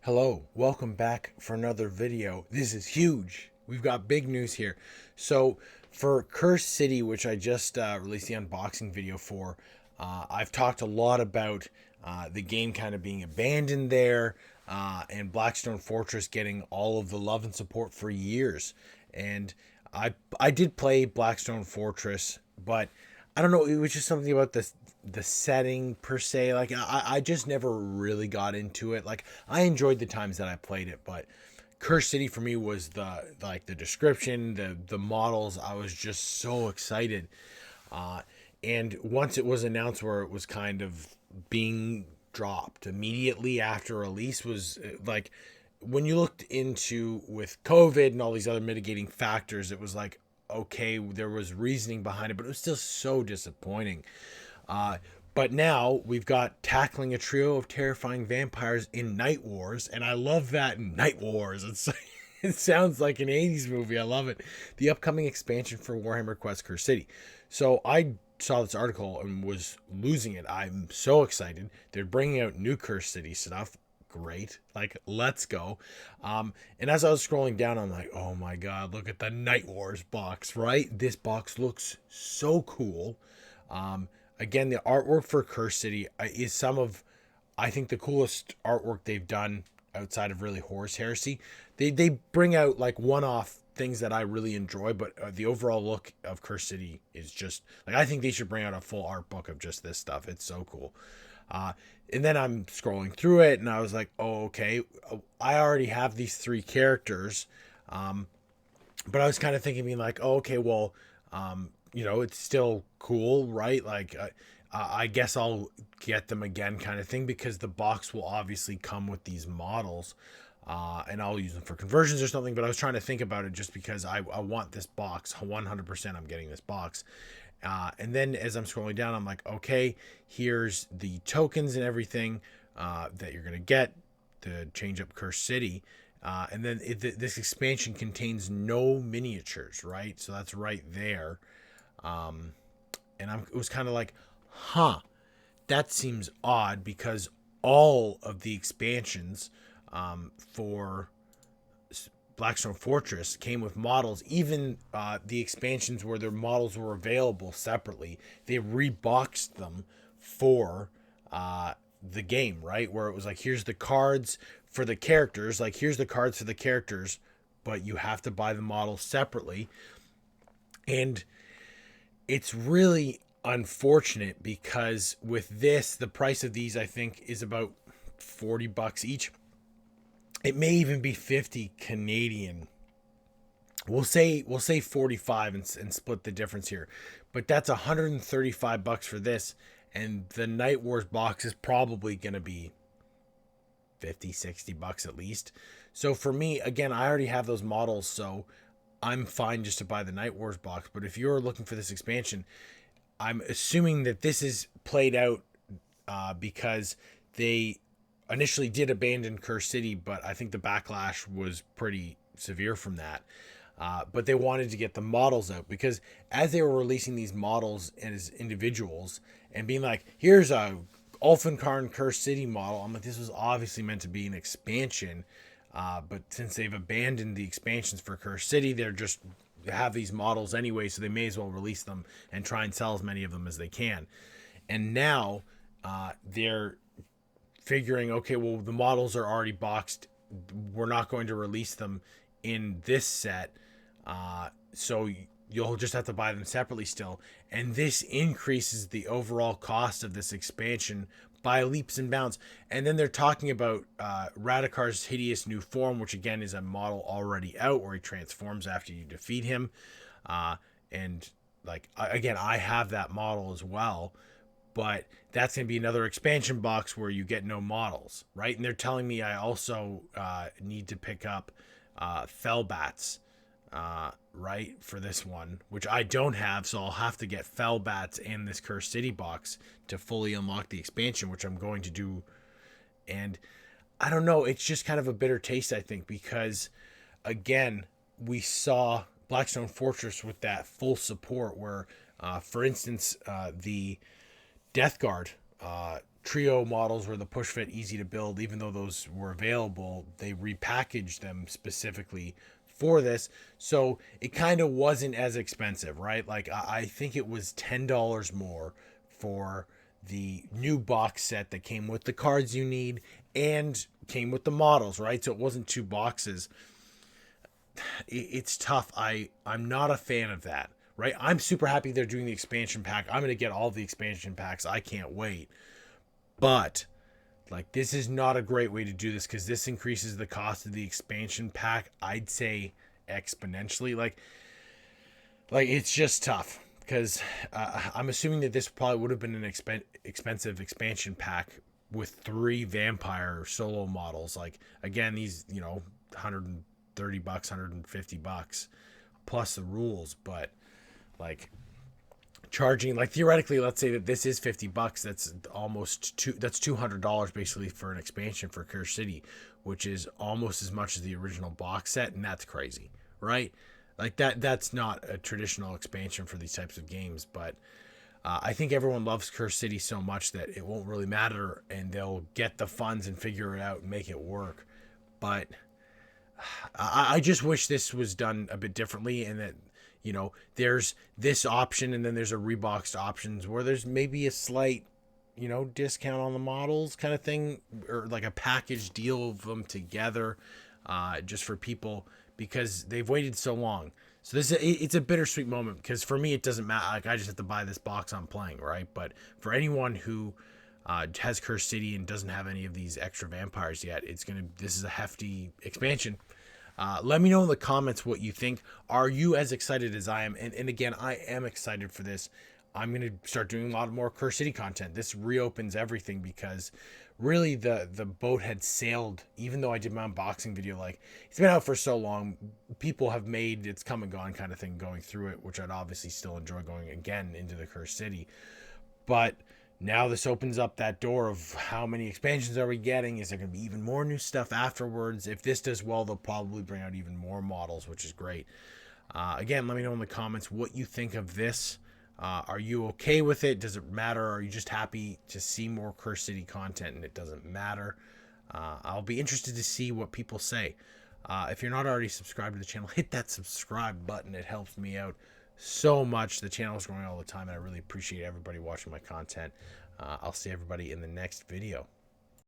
Hello, welcome back for another video. This is huge. We've got big news here. So for Curse City, which I just released the unboxing video for, I've talked a lot about the game kind of being abandoned there, and Blackstone Fortress getting all of the love and support for years. And I did play Blackstone Fortress, but I don't know, it was just something about the setting per se. Like I just never really got into it. Like I enjoyed the times that I played it, but Curse City for me was the description, the models. I was just so excited. And once it was announced where it was kind of being dropped immediately after release was like when you looked into with COVID and all these other mitigating factors, it was like, okay, there was reasoning behind it, but it was still so disappointing. Uh, but now we've got tackling a trio of terrifying vampires in Nightwars, and I love that Nightwars. It sounds like an 80s movie. I love it. The upcoming expansion for Warhammer Quest Curse City. So I saw this article and was losing it. I'm so excited. They're bringing out new Curse City stuff. Great. Like, let's go. And as I was scrolling down, I'm like, oh my God, look at the Nightwars box, right? This box looks so cool. Again, the artwork for Curse City is some of, I think, the coolest artwork they've done outside of really Horus Heresy. They bring out like one-off things that I really enjoy, but the overall look of Curse City is just like, I think they should bring out a full art book of just this stuff. It's so cool. And then I'm scrolling through it and I was like, oh, okay, I already have these three characters. But I was kind of thinking, being like, oh, okay, well, it's still cool, right? Like, I guess I'll get them again, kind of thing, because the box will obviously come with these models, and I'll use them for conversions or something. But I was trying to think about it just because I want this box 100%. I'm getting this box. And then as I'm scrolling down, I'm like, okay, here's the tokens and everything that you're going to get to change up Curse City. And then this expansion contains no miniatures, right? So that's right there. And it was kind of like, huh, that seems odd because all of the expansions for Blackstone Fortress came with models. Even the expansions where their models were available separately, they reboxed them for the game, right? Where it was like, here's the cards for the characters, like here's the cards for the characters, but you have to buy the models separately. And it's really unfortunate because with this, the price of these I think is about $40 each. It may even be 50 Canadian. We'll say 45 and split the difference here. But that's $135 for this, and the Night Wars box is probably going to be 50, $60 at least. So for me, again, I already have those models, so I'm fine just to buy the Night Wars box. But if you're looking for this expansion, I'm assuming that this is played out because they initially did abandon Curse City, but I think the backlash was pretty severe from that. But they wanted to get the models out because as they were releasing these models as individuals and being like, here's a Ulfenkarn Curse City model, I'm like, this was obviously meant to be an expansion. But since they've abandoned the expansions for Curse City, they have these models anyway, so they may as well release them and try and sell as many of them as they can. And now they're figuring, okay, well, the models are already boxed. We're not going to release them in this set. So you'll just have to buy them separately still. And this increases the overall cost of this expansion by leaps and bounds. And then they're talking about Radikar's hideous new form, which again is a model already out where he transforms after you defeat him. And like, again, I have that model as well. But that's going to be another expansion box where you get no models, right? And they're telling me I also need to pick up Fellbats, right, for this one, which I don't have, so I'll have to get Fellbats and this Curse City box to fully unlock the expansion, which I'm going to do. And I don't know, it's just kind of a bitter taste, I think, because, again, we saw Blackstone Fortress with that full support where, for instance, the Death Guard trio models were the push fit, easy to build. Even though those were available, they repackaged them specifically for this, so it kind of wasn't as expensive, right? Like I think it was $10 more for the new box set that came with the cards you need and came with the models, right? So it wasn't two boxes. It's tough. I'm not a fan of that, right? I'm super happy they're doing the expansion pack. I'm going to get all the expansion packs. I can't wait. But like, this is not a great way to do this, because this increases the cost of the expansion pack, I'd say, exponentially. Like it's just tough, because I'm assuming that this probably would have been an expensive expansion pack with 3 vampire solo models. Like, again, these, $130, $150 plus the rules. But like, charging, like, theoretically, let's say that this is $50, that's that's $200 basically for an expansion for Curse City, which is almost as much as the original box set, and that's crazy, right? Like, that's not a traditional expansion for these types of games. But I think everyone loves Curse City so much that it won't really matter, and they'll get the funds and figure it out and make it work. But I just wish this was done a bit differently, and that, there's this option, and then there's a reboxed options where there's maybe a slight, discount on the models kind of thing, or like a package deal of them together, just for people, because they've waited so long. So it's a bittersweet moment, because for me, it doesn't matter. Like, I just have to buy this box I'm playing, right? But for anyone who has Curse City and doesn't have any of these extra vampires yet, this is a hefty expansion. Let me know in the comments what you think. Are you as excited as I am? And again, I am excited for this. I'm going to start doing a lot more Curse City content. This reopens everything, because really the boat had sailed. Even though I did my unboxing video, like, it's been out for so long, people have made it's come and gone kind of thing going through it, which I'd obviously still enjoy going again into the Curse City. But now this opens up that door of how many expansions are we getting? Is there going to be even more new stuff afterwards? If this does well, they'll probably bring out even more models, which is great. Again, let me know in the comments what you think of this. Are you okay with it? Does it matter? Are you just happy to see more Curse City content and it doesn't matter? I'll be interested to see what people say. If you're not already subscribed to the channel, hit that subscribe button. It helps me out so much. The channel is growing all the time, and I really appreciate everybody watching my content. I'll see everybody in the next video.